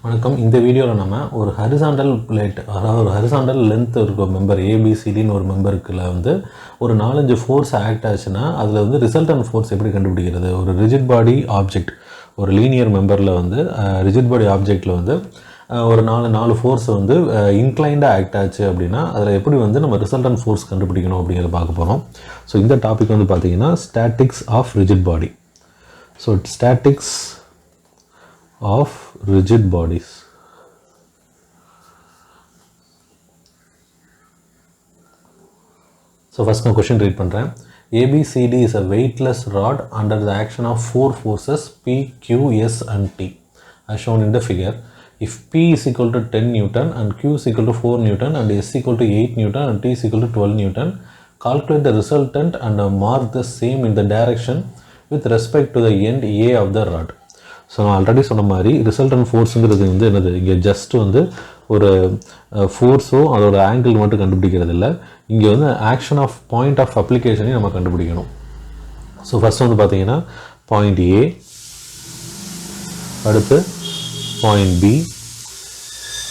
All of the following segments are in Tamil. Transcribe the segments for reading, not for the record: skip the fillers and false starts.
வணக்கம். இந்த வீடியோவில் நம்ம ஒரு ஹரிசாண்டல் பிளேட், அதாவது ஒரு ஹரிசாண்டல் லென்த் இருக்க மெம்பர் ஏபிசிடின்னு ஒரு மெம்பருக்குள்ள வந்து ஒரு 4-5 ஃபோர்ஸ் ஆக்ட் ஆச்சுன்னா அதில் வந்து ரிசல்டன்ட் ஃபோர்ஸ் எப்படி கண்டுபிடிக்கிறது? ஒரு ரிஜிட் பாடி ஆப்ஜெக்ட், ஒரு லீனியர் மெம்பரில் வந்து ரிஜிட் பாடி ஆப்ஜெக்டில் வந்து ஒரு நாலு ஃபோர்ஸ் வந்து இன்க்ளைண்டாக ஆக்ட் ஆச்சு அப்படின்னா அதில் எப்படி வந்து நம்ம ரிசல்டன்ட் ஃபோர்ஸ் கண்டுபிடிக்கணும் அப்படிங்கிறத பார்க்க போகிறோம். ஸோ இந்த டாபிக் வந்து பார்த்தீங்கன்னா statics of rigid body. So statics of rigid bodies. So first நான் question read பண்ணுறேன். ABCD is a weightless rod under the action of 4 forces P, Q, S and T as shown in the figure. If P is equal to 10 Newton and Q is equal to 4 Newton and S is equal to 8 Newton and T is equal to 12 Newton, calculate the resultant and mark the same in the direction with respect to the end A of the rod. So நான் ஆல்ரெடி சொன்ன மாதிரி ரிசல்டன்ட் ஃபோர்ஸுங்கிறது வந்து என்னது, இங்கே ஜஸ்ட் வந்து ஒரு ஃபோர்ஸோ அதோட ஆங்கிள் மட்டும் கண்டுபிடிக்கிறது இல்லை, இங்கே வந்து ஆக்ஷன் ஆஃப் பாயிண்ட் ஆஃப் அப்ளிகேஷனையும் நம்ம கண்டுபிடிக்கணும். ஸோ ஃபஸ்ட் வந்து பார்த்தீங்கன்னா பாயிண்ட் ஏ, அடுத்து பாயிண்ட் பி,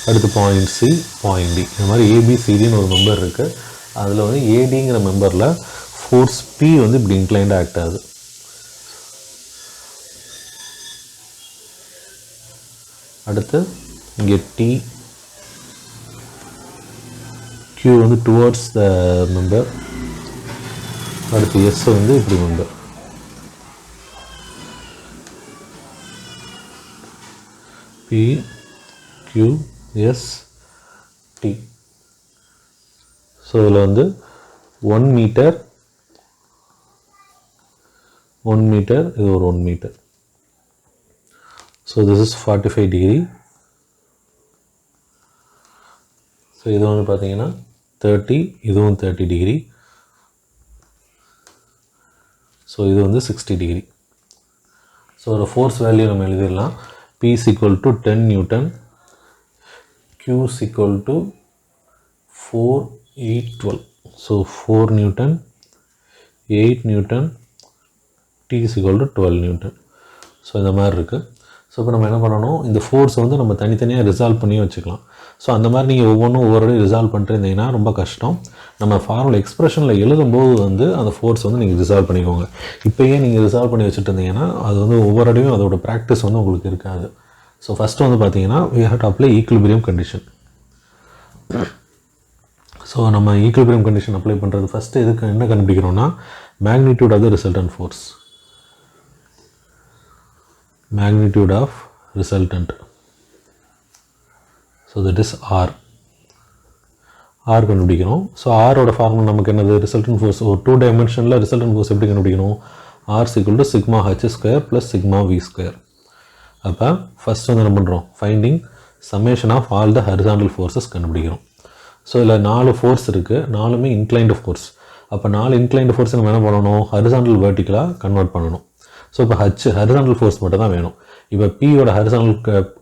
அடுத்து பாயிண்ட் சி, பாயிண்ட் டி. இந்த மாதிரி ஏபிசிடின்னு ஒரு மெம்பர் இருக்குது. அதில் வந்து ஏடிங்கிற மெம்பரில் ஃபோர்ஸ் பி வந்து இப்படி இன்க்ளைண்டாக ஆக்ட் ஆகுது. அடுத்து இங்கே டி, Q வந்து டுவர்ட்ஸ் த மெம்பர், அடுத்து எஸ் வந்து இப்படி member. P, Q, S, T. So இதில் வந்து 1 மீட்டர், இது ஒரு 1 metre. So this is 45 degree. So இது வந்து பார்த்தீங்கன்னா 30, இதுவும் 30 டிகிரி. ஸோ இது வந்து 60 டிகிரி. ஸோ ஒரு ஃபோர்ஸ் வேல்யூ நம்ம எழுதிடலாம். P is equal to 10 Newton, Q is equal to 4, 8, 12. So 4 Newton, 8 Newton, T is equal to 12 Newton. So இந்த மாதிரி இருக்குது. ஸோ இப்போ நம்ம என்ன பண்ணணும், இந்த ஃபோர்ஸ் வந்து நம்ம தனித்தனியாக ரிசால்வ் பண்ணி வச்சுக்கலாம். ஸோ அந்த மாதிரி நீங்கள் ஒவ்வொரு ரிசால்வ் பண்ணிருந்தீங்கன்னா ரொம்ப கஷ்டம். நம்ம ஃபார்முலா எக்ஸ்பிரஷனில் எழுதும்போது வந்து அந்த ஃபோர்ஸ் வந்து நீங்கள் ரிசால்வ் பண்ணிக்கோங்க. இப்போயே நீங்கள் ரிசால்வ் பண்ணி வச்சுட்டு இருந்தீங்கன்னா அது வந்து ஒவ்வொரு அடையும் அதோட ப்ராக்டிஸ் வந்து உங்களுக்கு இருக்காது. ஸோ ஃபஸ்ட்டு வந்து பார்த்தீங்கன்னா we have to apply equilibrium condition. So நம்ம ஈக்குலிபிரியம் கண்டிஷன் அப்ளை பண்ணுறது ஃபஸ்ட்டு எதுக்கு என்ன கண்டுபிடிக்கிறோம்னா magnitude of the resultant force, magnitude of resultant. So that is R கண்டுபிடிக்கணும். ஸோ ஆரோட ஃபார்முலா நமக்கு என்னது, ரிசல்டன்ட் ஃபோர்ஸ் ஒரு 2 டைமென்ஷனில் ரிசல்டன்ட் ஃபோர்ஸ் எப்படி கண்டுபிடிக்கணும், R equal to sigma h square plus sigma v square. அப்போ ஃபஸ்ட் வந்து என்ன பண்ணுறோம், finding summation of all the horizontal forces கண்டுபிடிக்கிறோம். ஸோ இதில் 4 ஃபோர்ஸ் இருக்குது, 4மே இன்க்ளைன்டு ஃபோர்ஸ். அப்போ 4 இன்க்ளைன்டு ஃபோர்ஸ் நம்ம என்ன பண்ணணும், ஹரிசாண்டல் வெர்டிக்கலாக கன்வெர்ட் பண்ணணும். ஸோ இப்போ ஹரிசாண்டல் ஃபோர்ஸ் மட்டும் தான் வேணும். இப்போ பியோட ஹரிசாண்டல்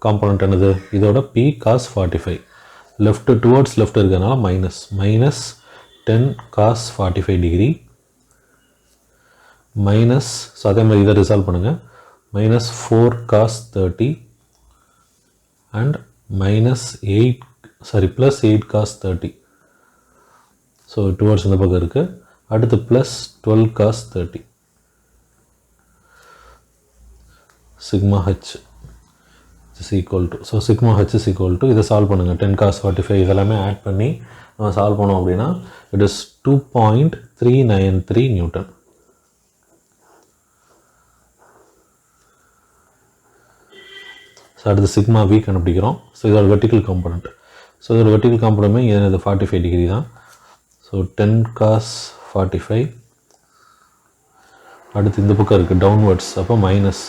காம்பனண்ட் என்னது, இதோட P cos 45, left towards left இருக்கிறதுனால minus 10 cos 45 degree minus, so அதே மாதிரி இதை ரிசால்வ் பண்ணுங்கள், minus 4 cos 30 and plus 8 cos 30. So towards இந்த பக்கம் இருக்குது. அடுத்து plus 12 cos 30 sigma h is equal to, so sigma h is equal to, இதை சால்வ் பண்ணுங்கள், 10 cos 45 இதெல்லாமே ஆட் பண்ணி நம்ம சால்வ் பண்ணோம் அப்படின்னா இட் இஸ் 2.393 நியூட்டன். ஸோ அடுத்து சிக்மா வி கண்டுபிடிக்கிறோம். ஸோ இதோட வெர்டிக்கல் காம்பனண்ட், ஸோ இதோட வெர்டிக்கல் காம்பனமே இது 45 டிகிரி தான். ஸோ 10 cos 45, அடுத்து இந்த பக்கம் இருக்குது டவுன்வர்ட்ஸ், அப்போ மைனஸ்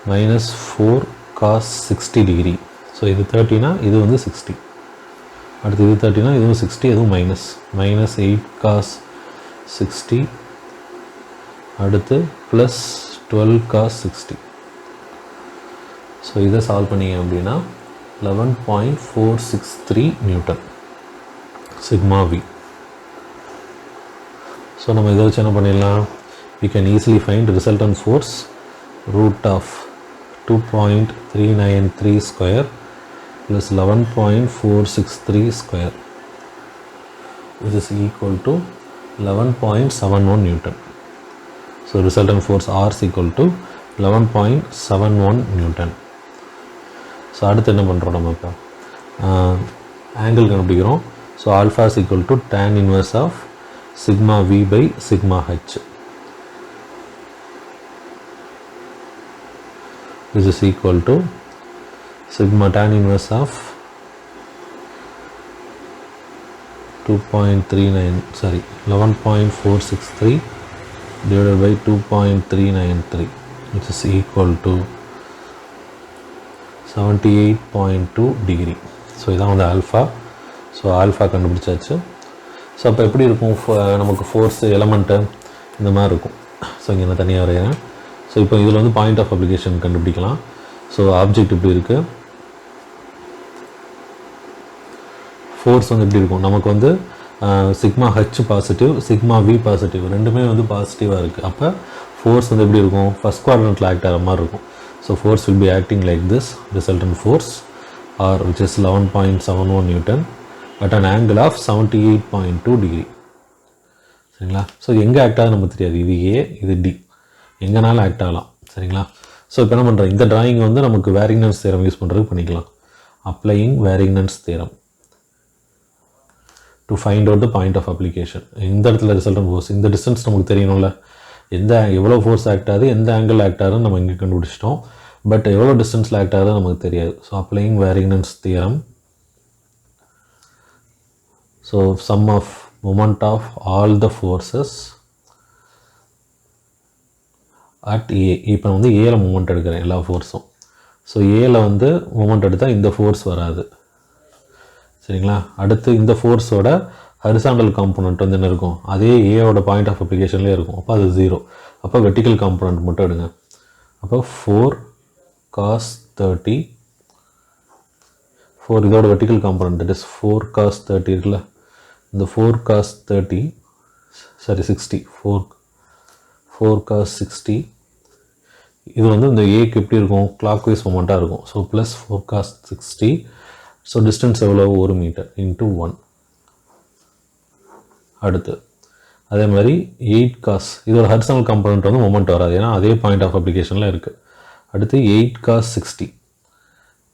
4 cos 60 டிகிரி. ஸோ இது 30னா இது வந்து 60, அடுத்து இது 30னா இதுவும் 60, இதுவும் மைனஸ் 8 cos 60, அடுத்து ப்ளஸ் 12 cos 60. ஸோ இதை சால்வ் பண்ணிங்க அப்படின்னா 11.463 நியூட்டன் சிக்மா வி. ஸோ நம்ம இதை வச்சு என்ன பண்ணிடலாம், we can easily find resultant force root of 2.393 square plus 11.463 square, which is equal to 11.71 Newton. So resultant force R is equal to 11.71 Newton. So அடுத்து என்ன பண்ணுறோம் நம்ம இப்போ ஆங்கிள் கண்டுபிடிக்கிறோம். So alpha is equal to tan inverse of sigma V by sigma H. This is equal to sigma tan inverse of 11.463 divided by 2.393, which is equal to 78.2 degree. So இதான் வந்து ஆல்ஃபா. ஸோ ஆல்ஃபா கண்டுபிடிச்சாச்சு. ஸோ அப்போ எப்படி இருக்கும் நமக்கு ஃபோர்ஸ் எலமெண்ட்டு இந்த மாதிரி இருக்கும். ஸோ இங்கே நான் தனியாக வரைகிறேன். ஸோ இப்போ இதில் வந்து பாயிண்ட் ஆஃப் அப்ளிகேஷன் கண்டுபிடிக்கலாம். ஸோ ஆப்ஜெக்ட் இப்படி இருக்குது, ஃபோர்ஸ் வந்து எப்படி இருக்கும் நமக்கு வந்து sigma H positive, sigma we positive, ரெண்டுமே வந்து பாசிட்டிவாக இருக்குது. அப்போ ஃபோர்ஸ் வந்து எப்படி இருக்கும், ஃபஸ்ட் குவாட்ரண்ட்டில் ஆக்ட் ஆகிற மாதிரி இருக்கும். So force will be acting like this, resultant fours are which is 11.71 Newton at an angle of 78.2 degree. சரிங்களா? ஸோ எங்கே ஆக்ட் ஆகுது நமக்கு தெரியாது, இது ஏ இது டி, எங்கேனாலும் ஆக்ட் ஆகலாம். சரிங்களா? ஸோ இப்போ என்ன பண்ணுறோம், இந்த டிராயிங் வந்து நமக்கு வேரிங்னன்ஸ் தியரம் யூஸ் பண்ணுறதுக்கு பண்ணிக்கலாம். Applying Varignon's theorem to find out the point of application. இந்த இடத்துல ரிசல்டன் ஃபோர்ஸ், இந்த டிஸ்டன்ஸ் நமக்கு தெரியணும்ல, எவ்வளோ ஃபோர்ஸ் ஆக்ட் ஆகுது, எந்த ஆங்கிள் ஆக்ட் ஆகுதுன்னு நம்ம இங்கே கண்டுபிடிச்சிட்டோம். பட் எவ்வளோ டிஸ்டன்ஸில் ஆக்ட் ஆகுது நமக்கு தெரியாது. So applying Varignon's theorem. So sum of moment of all the forces at A. இப்போ வந்து ஏல மூமெண்ட் எடுக்கிறேன் எல்லா ஃபோர்ஸும். ஸோ ஏல வந்து மூமெண்ட் எடுத்தால் இந்த ஃபோர்ஸ் வராது. சரிங்களா? அடுத்து இந்த ஃபோர்ஸோட ஹரிசாண்டல் காம்பனண்ட் வந்து என்ன இருக்கும், அதே ஏவோட பாயிண்ட் ஆஃப் அப்ளிகேஷன்லேயே இருக்கும். அப்போ அது 0. அப்போ வெர்டிக்கல் காம்பனண்ட் மட்டும் எடுங்க. அப்போ 4 cos 30, 4 இதோட vertical component, that is 4 cos 30 இருக்குல்ல, இந்த 4 cos 30 60, 4 cos 60, இது வந்து இந்த ஏக்கு எப்படி இருக்கும், கிளாக் வைஸ் மொமெண்ட்டாக இருக்கும். So plus 4 cos 60. So distance எவ்வளோ, 1 மீட்டர் இன்ட்டு 1. அடுத்து அதே மாதிரி 8 cos, இதோட ஹரிசாண்டல் காம்பனண்ட் வந்து மொமெண்ட் வராது, ஏன்னா அதே பாயிண்ட் ஆஃப் அப்ளிகேஷனில் இருக்குது. அடுத்து 8 cos 60,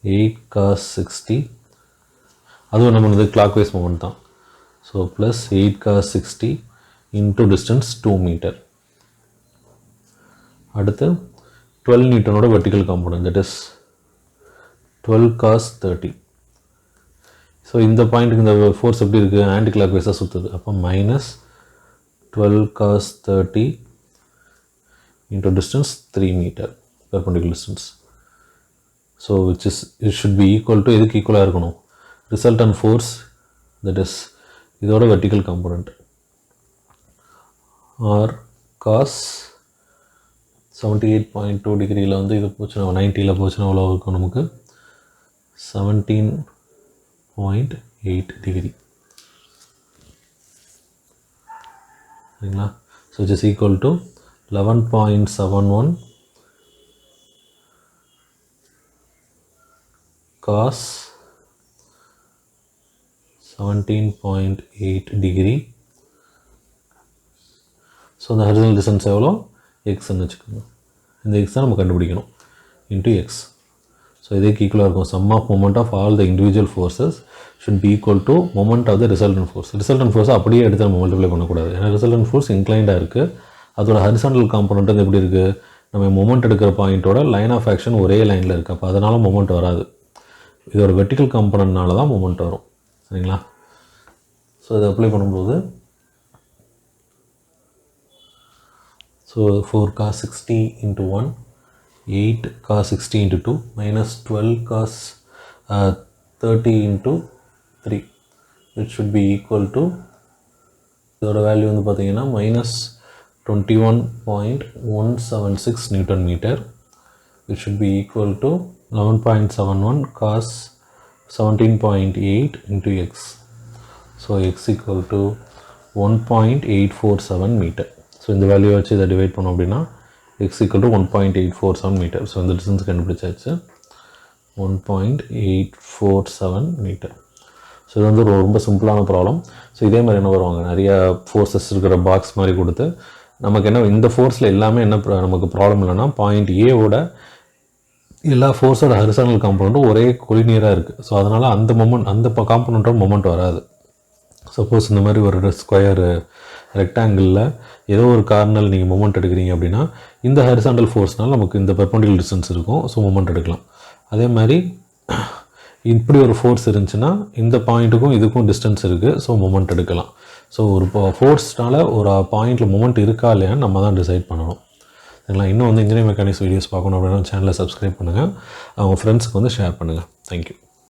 8 cos 60, அதுவும் நம்ம வந்து கிளாக் வைஸ் மொமெண்ட் தான். So plus 8 cos 60 into distance 2 metre. அடுத்து 12 நியூட்டனோட vertical component, that is 12 cos 30. So இந்த பாயிண்ட்டுக்கு இந்த ஃபோர்ஸ் எப்படி இருக்குது, ஆன்டி கிளாக் வைஸாக சுற்றுது. அப்போ minus 12 cos 30 into distance 3 metre perpendicular distance. So which is it should be equal to, எதுக்கு ஈக்குவலாக இருக்கணும், ரிசல்டன் ஃபோர்ஸ், தட் இஸ் இதோட வெர்டிக்கல் காம்பனண்ட் ஆர் cos 78.2 டிகிரியில் வந்து இது போச்சுன்னா 90ல் போச்சுன்னா எவ்வளோ இருக்கும் நமக்கு, 17.8 டிகிரி. சரிங்களா? So it is equal to 11.71 cos 17.8 degree. So இந்த ஹரிசாண்டல் டிஸ்டன்ஸ் எவ்வளோ, எக்ஸ்ன்னு வச்சுக்கோங்க. இந்த எக்ஸ் தான் நம்ம கண்டுபிடிக்கணும், இன்ட்டு எக்ஸ். ஸோ இதுக்கு ஈக்குவலாக இருக்கும் sum of moment of all the individual forces should be equal to moment of the resultant force. Resultant ஃபோர்ஸை அப்படியே எடுத்து நம்ம மல்டிப்ளை பண்ணக்கூடாது, ஏன்னா ரிசல்டன்ட் ஃபோர்ஸ் இன்க்ளைண்டாக இருக்குது. அதோட ஹரிசாண்டல் காம்பனண்ட் வந்து எப்படி இருக்குது, நம்ம மொமெண்ட் எடுக்கிற பாயிண்ட்டோட லைன் ஆஃப் ஆக்ஷன் ஒரே லைனில் இருக்குது. அப்போ அதனால் மொமெண்ட் வராது, இதோட வெர்டிக்கல் காம்பனண்ட்னால தான் மொமெண்ட் வரும். சரிங்களா? ஸோ இதை அப்ளை பண்ணும்போது so 4 cos 60 into 1, 8 cos 60 into 2, minus 12 cos 30 into 3, which should be equal to, இதோட வேல்யூ வந்து பார்த்தீங்கன்னா minus 21.176 newton metre, which should be equal to 11.71 cos 17.8 into x. So x equal to 1.847 metre. So இந்த வேல்யூ வச்சு இதை டிவைட் பண்ணோம் அப்படின்னா x equal to 1.847 metre. So இந்த டிஸ்டன்ஸ் கண்டுபிடிச்சாச்சு. 1.847 மீட்டர். ஸோ இது வந்து ரொம்ப சிம்பிளான ப்ராப்ளம். ஸோ இதே மாதிரி என்ன வருவாங்க, நிறையா ஃபோர்ஸஸ் இருக்கிற பாக்ஸ் மாதிரி கொடுத்து நமக்கு என்ன இந்த ஃபோர்ஸில் எல்லாமே என்ன நமக்கு ப்ராப்ளம் இல்லைன்னா பாயிண்ட் ஏவோட எல்லா ஃபோர்ஸோட ஹரிசானல் காம்பனண்ட்டும் ஒரே கொலினியராக இருக்குது. ஸோ அதனால் அந்த காம்பனண்ட்டோட மொமெண்ட் வராது. சப்போஸ் இந்த மாதிரி ஒரு ஸ்கொயர் ரெக்டாங்கிளில் ஏதோ ஒரு கார்னல் நீங்கள் மொமெண்ட் எடுக்கிறீங்க அப்படின்னா இந்த ஹரிசாண்டல் ஃபோர்ஸ்னால் நமக்கு இந்த பெர்பெண்டிகுலர் டிஸ்டன்ஸ் இருக்கும். ஸோ மொமெண்ட் எடுக்கலாம். அதே மாதிரி இப்படி ஒரு ஃபோர்ஸ் இருந்துச்சுன்னா இந்த பாயிண்ட்டுக்கும் இதுக்கும் டிஸ்டன்ஸ் இருக்குது. ஸோ மொமெண்ட் எடுக்கலாம். ஸோ ஒரு ஃபோர்ஸ்னால் ஒரு பாயிண்டில் மொமெண்ட் இருக்கா இல்லையான்னு நம்ம தான் டிசைட் பண்ணணும். சரிங்களா? இன்னும் வந்து இன்ஜினியரிங் மெக்கானிக்ஸ் வீடியோஸ் பார்க்கணும் அப்படின்னா சேனலை சப்ஸ்கிரைப் பண்ணுங்கள். அவங்க ஃப்ரெண்ட்ஸுக்கு வந்து ஷேர் பண்ணுங்கள். தேங்க்யூ.